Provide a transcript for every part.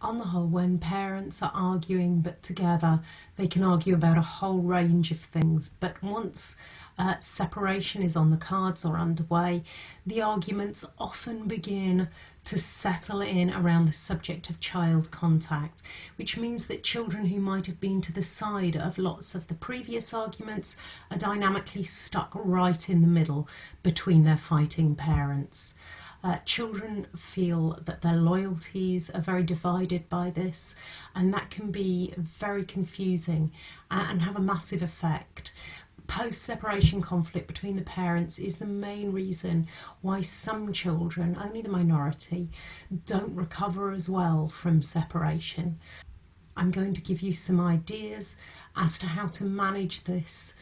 On the whole, when parents are arguing but together, they can argue about a whole range of things. But once separation is on the cards or underway, the arguments often begin to settle in around the subject of child contact, which means that children who might have been to the side of lots of the previous arguments are dynamically stuck right in the middle between their fighting parents. Children feel that their loyalties are very divided by this, and that can be very confusing and have a massive effect. Post-separation conflict between the parents is the main reason why some children, only the minority, don't recover as well from separation. I'm going to give you some ideas as to how to manage this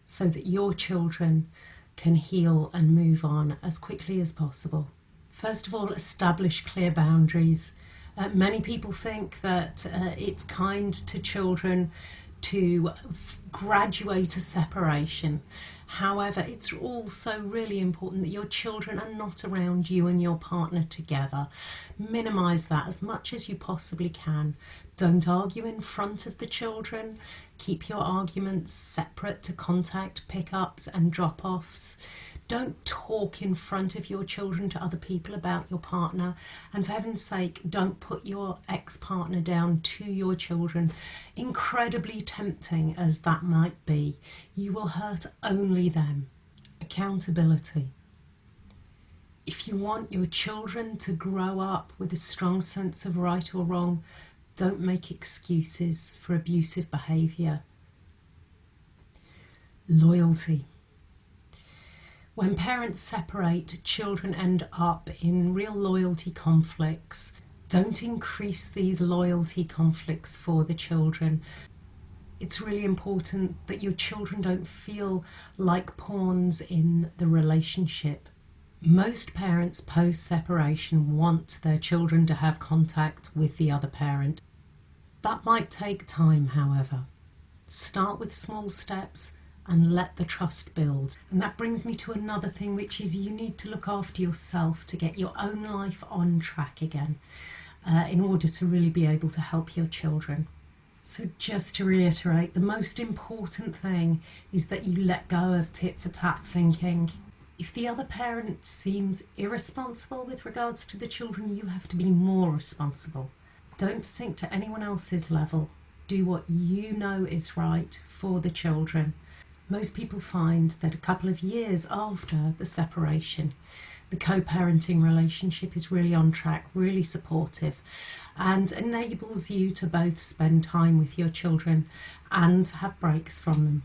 so that your children can heal and move on as quickly as possible. First of all, establish clear boundaries. Many people think that it's kind to children to graduate a separation. However, it's also really important that your children are not around you and your partner together. Minimise that as much as you possibly can. Don't argue in front of the children. Keep your arguments separate to contact pickups and drop-offs. Don't talk in front of your children to other people about your partner, and for heaven's sake, don't put your ex-partner down to your children. Incredibly tempting as that might be, you will hurt only them. Accountability. If you want your children to grow up with a strong sense of right or wrong, don't make excuses for abusive behaviour. Loyalty. When parents separate, children end up in real loyalty conflicts. Don't increase these loyalty conflicts for the children. It's really important that your children don't feel like pawns in the relationship. Most parents post-separation want their children to have contact with the other parent. That might take time, however. Start with small steps and let the trust build. And that brings me to another thing, which is you need to look after yourself to get your own life on track again in order to really be able to help your children. So just to reiterate, the most important thing is that you let go of tit-for-tat thinking. If the other parent seems irresponsible with regards to the children, you have to be more responsible. Don't sink to anyone else's level. Do what you know is right for the children. Most people find that a couple of years after the separation, the co-parenting relationship is really on track, really supportive, and enables you to both spend time with your children and have breaks from them.